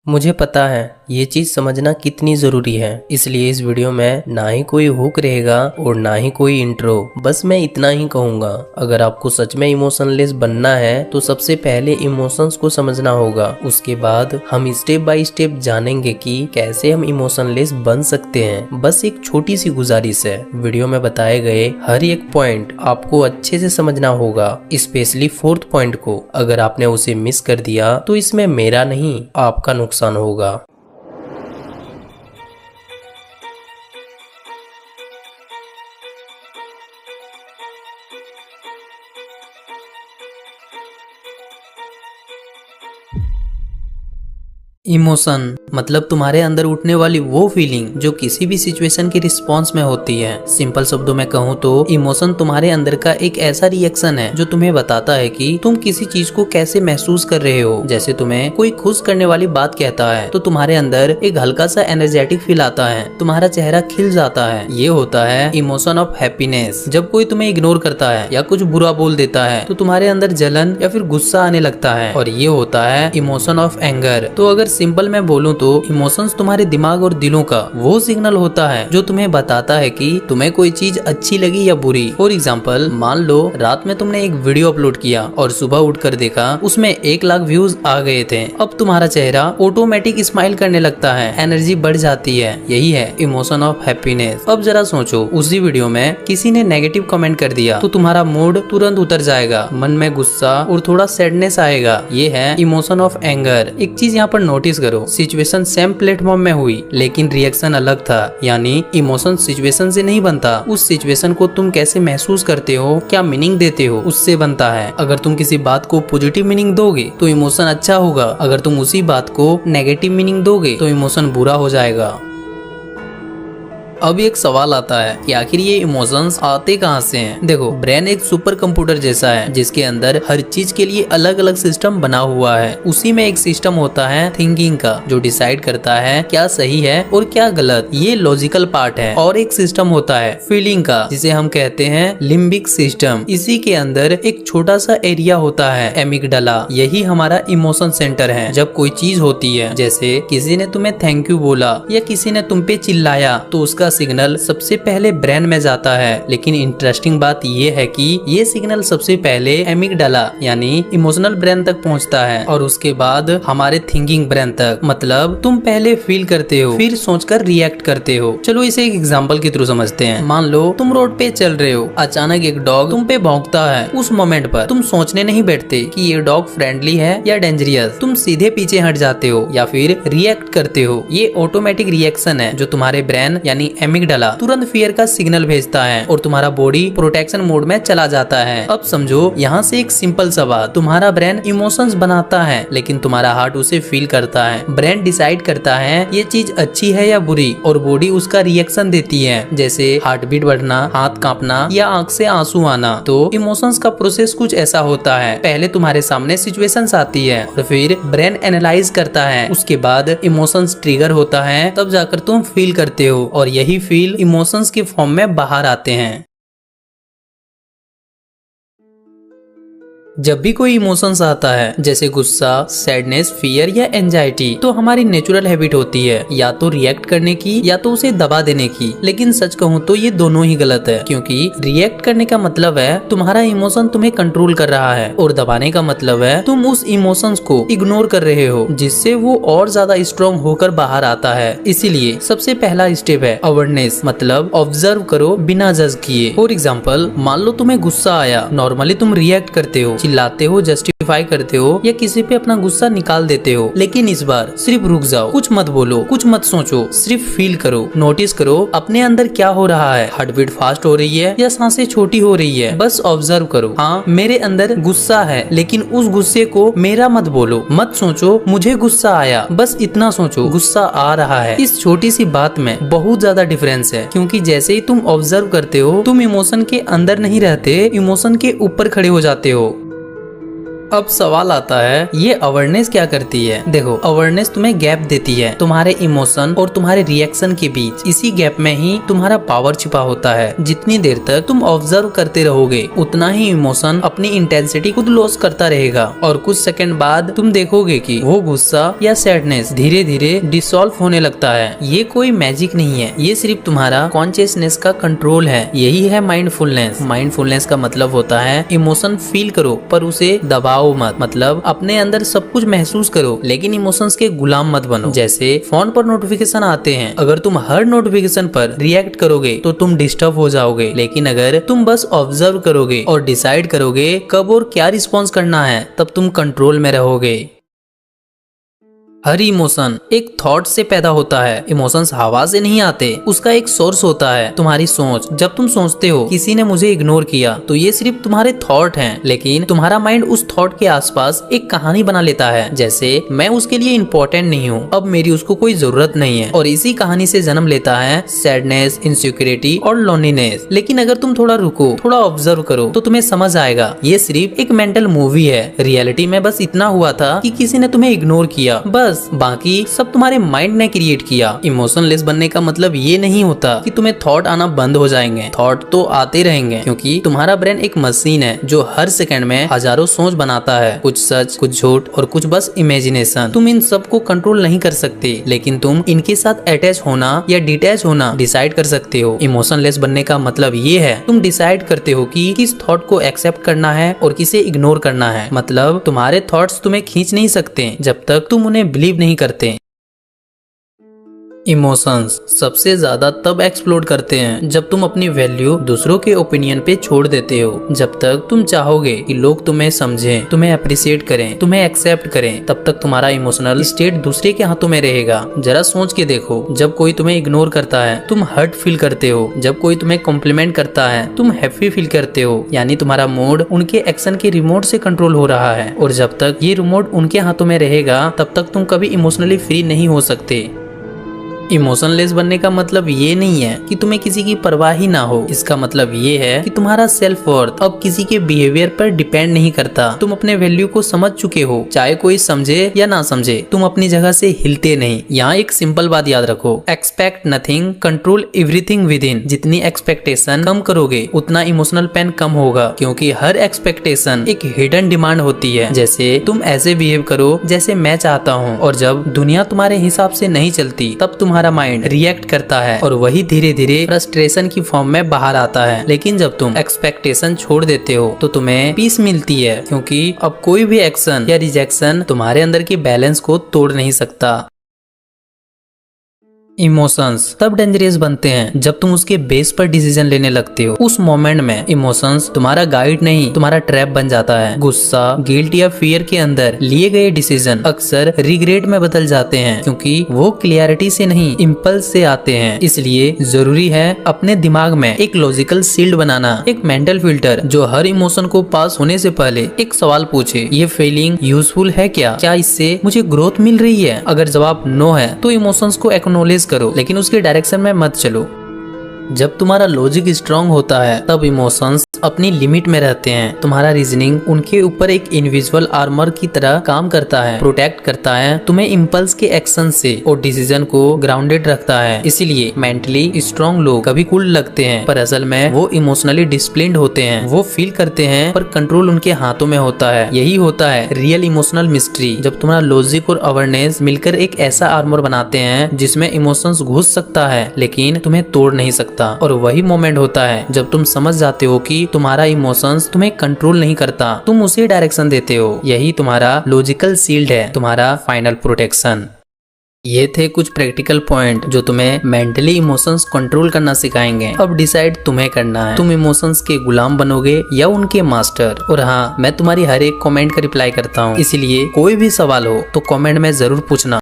मुझे पता है ये चीज समझना कितनी जरूरी है, इसलिए इस वीडियो में ना ही कोई हुक रहेगा और ना ही कोई इंट्रो। बस मैं इतना ही कहूंगा, अगर आपको सच में इमोशनलेस बनना है तो सबसे पहले इमोशंस को समझना होगा। उसके बाद हम स्टेप बाय स्टेप जानेंगे कि कैसे हम इमोशनलेस बन सकते हैं। बस एक छोटी सी गुजारिश है, वीडियो में बताए गए हर एक पॉइंट आपको अच्छे से समझना होगा, स्पेशली 4th पॉइंट को। अगर आपने उसे मिस कर दिया तो इसमें मेरा नहीं आपका नुकसान होगा। इमोशन मतलब तुम्हारे अंदर उठने वाली वो फीलिंग जो किसी भी सिचुएशन के रिस्पॉन्स में होती है। सिंपल शब्दों में कहूँ तो इमोशन तुम्हारे अंदर का एक ऐसा रिएक्शन है जो तुम्हें बताता है कि तुम किसी चीज को कैसे महसूस कर रहे हो। जैसे तुम्हें कोई खुश करने वाली बात कहता है तो तुम्हारे अंदर एक हल्का सा एनर्जेटिक फील आता है, तुम्हारा चेहरा खिल जाता है। ये होता है इमोशन ऑफ हैप्पीनेस। जब कोई तुम्हें इग्नोर करता है या कुछ बुरा बोल देता है तो तुम्हारे अंदर जलन या फिर गुस्सा आने लगता है, और ये होता है इमोशन ऑफ एंगर। तो अगर सिंपल मैं बोलूं तो इमोशंस तुम्हारे दिमाग और दिलों का वो सिग्नल होता है जो तुम्हें बताता है कि तुम्हें कोई चीज अच्छी लगी या बुरी। फॉर एग्जांपल, मान लो रात में तुमने एक वीडियो अपलोड किया और सुबह उठकर देखा उसमें 1 लाख व्यूज आ गए थे। अब तुम्हारा चेहरा ऑटोमेटिक स्माइल करने लगता है, एनर्जी बढ़ जाती है। यही है इमोशन ऑफ हैप्पीनेस। अब जरा सोचो, उसी वीडियो में किसी ने नेगेटिव कमेंट कर दिया तो तुम्हारा मूड तुरंत उतर जाएगा, मन में गुस्सा और थोड़ा सैडनेस आएगा। ये है इमोशन ऑफ एंगर। एक चीज यहाँ पर नोटिस करो, सिचुएशन सेम प्लेटफॉर्म में हुई लेकिन रिएक्शन अलग था। यानी इमोशन सिचुएशन से नहीं बनता, उस सिचुएशन को तुम कैसे महसूस करते हो, क्या मीनिंग देते हो, उससे बनता है। अगर तुम किसी बात को पॉजिटिव मीनिंग दोगे तो इमोशन अच्छा होगा, अगर तुम उसी बात को नेगेटिव मीनिंग दोगे तो इमोशन बुरा हो जाएगा। अब एक सवाल आता है कि आखिर ये इमोशंस आते कहाँ से हैं? देखो, ब्रेन एक सुपर कंप्यूटर जैसा है जिसके अंदर हर चीज के लिए अलग अलग सिस्टम बना हुआ है। उसी में एक सिस्टम होता है थिंकिंग का, जो डिसाइड करता है क्या सही है और क्या गलत। ये लॉजिकल पार्ट है। और एक सिस्टम होता है फीलिंग का, जिसे हम कहते हैं लिम्बिक सिस्टम। इसी के अंदर एक छोटा सा एरिया होता है एमिगडाला। यही हमारा इमोशन सेंटर है। जब कोई चीज होती है, जैसे किसी ने तुम्हें थैंक यू बोला या किसी ने तुम पे चिल्लाया, तो उसका सिग्नल सबसे पहले ब्रेन में जाता है। लेकिन इंटरेस्टिंग बात ये है कि ये सिग्नल सबसे पहले एमिगडाला यानी इमोशनल ब्रेन तक पहुंचता है और उसके बाद हमारे थिंकिंग ब्रेन तक। मतलब तुम पहले फील करते हो, फिर सोचकर रिएक्ट करते हो। चलो इसे एक एग्जांपल के थ्रू समझते हैं। मान लो तुम रोड पे चल रहे हो, अचानक एक डॉग तुम पे भौंकता है। उस मोमेंट पर तुम सोचने नहीं बैठते कि ये डॉग फ्रेंडली है या डेंजरियस। तुम सीधे पीछे हट जाते हो या फिर रिएक्ट करते हो। ये ऑटोमेटिक रिएक्शन है जो तुम्हारे ब्रेन यानी एमिगडाला तुरंत फियर का सिग्नल भेजता है और तुम्हारा बॉडी प्रोटेक्शन मोड में चला जाता है। अब समझो, यहाँ से एक सिंपल सा बात, तुम्हारा ब्रेन इमोशंस बनाता है लेकिन तुम्हारा हार्ट उसे फील करता है। ब्रेन डिसाइड करता है ये चीज अच्छी है या बुरी, और बॉडी उसका रिएक्शन देती है, जैसे हार्ट बीट बढ़ना, हाथ कांपना या आंख से आंसू आना। तो इमोशंस का प्रोसेस कुछ ऐसा होता है, पहले तुम्हारे सामने सिचुएशंस आती है और फिर ब्रेन एनालाइज करता है, उसके बाद इमोशंस ट्रिगर होता है, तब जाकर तुम फील करते हो और यही फील इमोशंस के फॉर्म में बाहर आते हैं। जब भी कोई इमोशंस आता है, जैसे गुस्सा, सैडनेस, फियर या एंजाइटी, तो हमारी नेचुरल हैबिट होती है या तो रिएक्ट करने की या तो उसे दबा देने की। लेकिन सच कहूँ तो ये दोनों ही गलत है, क्योंकि रिएक्ट करने का मतलब है तुम्हारा इमोशन तुम्हें कंट्रोल कर रहा है और दबाने का मतलब है तुम उस इमोशंस को इग्नोर कर रहे हो, जिससे वो और ज्यादा स्ट्रॉन्ग होकर बाहर आता है। इसीलिए सबसे पहला स्टेप है अवेयरनेस, मतलब ऑब्जर्व करो बिना जज किए। फॉर एग्जाम्पल, मान लो तुम्हें गुस्सा आया, नॉर्मली तुम रिएक्ट करते हो, चिल्लाते हो, जस्टिफाई करते हो या किसी पे अपना गुस्सा निकाल देते हो। लेकिन इस बार सिर्फ रुक जाओ, कुछ मत बोलो, कुछ मत सोचो, सिर्फ फील करो, नोटिस करो अपने अंदर क्या हो रहा है। हार्ट बीट फास्ट हो रही है या सांसें छोटी हो रही है, बस ऑब्जर्व करो। हाँ, मेरे अंदर गुस्सा है, लेकिन उस गुस्से को मेरा मत बोलो, मत सोचो मुझे गुस्सा आया, बस इतना सोचो गुस्सा आ रहा है। इस छोटी सी बात में बहुत ज्यादा डिफरेंस है, क्योंकि जैसे ही तुम ऑब्जर्व करते हो, तुम इमोशन के अंदर नहीं रहते, इमोशन के ऊपर खड़े हो जाते हो। अब सवाल आता है, ये अवेयरनेस क्या करती है? देखो, अवेयरनेस तुम्हें गैप देती है तुम्हारे इमोशन और तुम्हारे रिएक्शन के बीच। इसी गैप में ही तुम्हारा पावर छिपा होता है। जितनी देर तक तुम ऑब्जर्व करते रहोगे, उतना ही इमोशन अपनी इंटेंसिटी खुद लॉस करता रहेगा और कुछ सेकंड बाद तुम देखोगे कि वो गुस्सा या सैडनेस धीरे धीरे डिसॉल्व होने लगता है। ये कोई मैजिक नहीं है, ये सिर्फ तुम्हारा कॉन्शियसनेस का कंट्रोल है। यही है माइंडफुलनेस। माइंडफुलनेस का मतलब होता है इमोशन फील करो पर उसे दबाओ मत। मतलब अपने अंदर सब कुछ महसूस करो लेकिन इमोशंस के गुलाम मत बनो। जैसे फोन पर नोटिफिकेशन आते हैं, अगर तुम हर नोटिफिकेशन पर रिएक्ट करोगे तो तुम डिस्टर्ब हो जाओगे, लेकिन अगर तुम बस ऑब्जर्व करोगे और डिसाइड करोगे कब और क्या रिस्पॉन्स करना है, तब तुम कंट्रोल में रहोगे। हर इमोशन एक थॉट से पैदा होता है। इमोशंस हवा से नहीं आते, उसका एक सोर्स होता है तुम्हारी सोच। जब तुम सोचते हो किसी ने मुझे इग्नोर किया, तो ये सिर्फ तुम्हारे थॉट हैं, लेकिन तुम्हारा माइंड उस थॉट के आसपास एक कहानी बना लेता है। जैसे मैं उसके लिए इम्पोर्टेंट नहीं हूँ, अब मेरी उसको कोई जरूरत नहीं है, और इसी कहानी से जन्म लेता है सैडनेस, इनसिक्योरिटी और लोनलीनेस। लेकिन अगर तुम थोड़ा रुको, थोड़ा ऑब्जर्व करो, तो तुम्हें समझ आएगा ये सिर्फ एक मेंटल मूवी है। रियलिटी में बस इतना हुआ था कि किसी ने तुम्हें इग्नोर किया, बस। बाकी सब तुम्हारे माइंड ने क्रिएट किया। इमोशनलेस बनने का मतलब ये नहीं होता कि तुम्हें थॉट आना बंद हो जाएंगे। थॉट तो आते रहेंगे, क्योंकि तुम्हारा ब्रेन एक मशीन है जो हर सेकंड में हजारों सोच बनाता है, कुछ सच, कुछ झूठ और कुछ बस इमेजिनेशन। तुम इन सब को कंट्रोल नहीं कर सकते, लेकिन तुम इनके साथ अटैच होना या डिटैच होना डिसाइड कर सकते हो। इमोशनलेस बनने का मतलब ये है तुम डिसाइड करते हो कि किस थॉट को एक्सेप्ट करना है और किसे इग्नोर करना है। मतलब तुम्हारे थॉट्स तुम्हें खींच नहीं सकते जब तक तुम उन्हें बिलीव नहीं करते। इमोशंस सबसे ज्यादा तब एक्सप्लोड करते हैं जब तुम अपनी वैल्यू दूसरों के ओपिनियन पे छोड़ देते हो। जब तक तुम चाहोगे कि लोग तुम्हें समझें, तुम्हें अप्रिशिएट करें, तुम्हें एक्सेप्ट करें, तब तक तुम्हारा इमोशनल स्टेट दूसरे के हाथों में रहेगा। जरा सोच के देखो, जब कोई तुम्हें इग्नोर करता है तुम हर्ट फील करते हो, जब कोई तुम्हें कॉम्प्लीमेंट करता है तुम हैप्पी फील करते हो। यानी तुम्हारा मूड उनके एक्शन के रिमोट से कंट्रोल हो रहा है, और जब तक ये रिमोट उनके हाथों में रहेगा तब तक तुम कभी इमोशनली फ्री नहीं हो सकते। इमोशनलेस बनने का मतलब ये नहीं है कि तुम्हें किसी की परवाह ही ना हो। इसका मतलब ये है कि तुम्हारा सेल्फ वर्थ अब किसी के बिहेवियर पर डिपेंड नहीं करता। तुम अपने वैल्यू को समझ चुके हो, चाहे कोई समझे या ना समझे, तुम अपनी जगह से हिलते नहीं। यहाँ एक सिंपल बात याद रखो, expect nothing, control everything with in. जितनी एक्सपेक्टेशन कम करोगे उतना इमोशनल पेन कम होगा, क्योंकि हर एक्सपेक्टेशन एक हिडन डिमांड होती है। जैसे तुम ऐसे बिहेव करो जैसे मैं चाहता हूँ, और जब दुनिया तुम्हारे हिसाब से नहीं चलती तब तुम्हारा माइंड रिएक्ट करता है, और वही धीरे धीरे फ्रस्ट्रेशन की फॉर्म में बाहर आता है। लेकिन जब तुम एक्सपेक्टेशन छोड़ देते हो तो तुम्हें पीस मिलती है, क्योंकि अब कोई भी एक्शन या रिजेक्शन तुम्हारे अंदर की बैलेंस को तोड़ नहीं सकता। इमोशंस तब डेंजरस बनते हैं जब तुम उसके बेस पर डिसीजन लेने लगते हो। उस मोमेंट में इमोशंस तुम्हारा गाइड नहीं, तुम्हारा ट्रैप बन जाता है। गुस्सा, गिल्ट या फियर के अंदर लिए गए डिसीजन अक्सर रिग्रेट में बदल जाते हैं, क्योंकि वो क्लियरिटी से नहीं, इम्पल्स से आते हैं। इसलिए जरूरी है अपने दिमाग में एक लॉजिकल शील्ड बनाना, एक मेंटल फिल्टर जो हर इमोशन को पास होने से पहले एक सवाल पूछे, ये फीलिंग यूजफुल है क्या इससे मुझे ग्रोथ मिल रही है? अगर जवाब नो है तो इमोशंस को एक्नॉलेज करो, लेकिन उसके डायरेक्शन में मत चलो। जब तुम्हारा लॉजिक स्ट्रांग होता है तब इमोशंस अपनी लिमिट में रहते हैं। तुम्हारा रीजनिंग उनके ऊपर एक इनविजिबल आर्मर की तरह काम करता है, प्रोटेक्ट करता है तुम्हें इम्पल्स के एक्शन से और डिसीजन को ग्राउंडेड रखता है। इसीलिए मेंटली स्ट्रांग लोग कभी कूल लगते हैं, पर असल में वो इमोशनली डिसिप्लिन्ड होते हैं। वो फील करते हैं पर कंट्रोल उनके हाथों में होता है। यही होता है रियल इमोशनल मिस्ट्री, जब तुम्हारा लॉजिक और अवेयरनेस मिलकर एक ऐसा आर्मर बनाते हैं जिसमें इमोशंस घुस सकता है लेकिन तुम्हें तोड़ नहीं सकता। और वही मोमेंट होता है जब तुम समझ जाते हो कि तुम्हारा इमोशंस तुम्हें कंट्रोल नहीं करता, तुम उसे डायरेक्शन देते हो। यही तुम्हारा लॉजिकल शील्ड है, तुम्हारा फाइनल प्रोटेक्शन। ये थे कुछ प्रैक्टिकल पॉइंट जो तुम्हें मेंटली इमोशंस कंट्रोल करना सिखाएंगे। अब डिसाइड तुम्हें करना है, तुम इमोशंस के गुलाम बनोगे या उनके मास्टर। और हाँ, मैं तुम्हारी हर एक कमेंट का रिप्लाई करता हूँ, इसलिए कोई भी सवाल हो तो कमेंट में जरूर पूछना।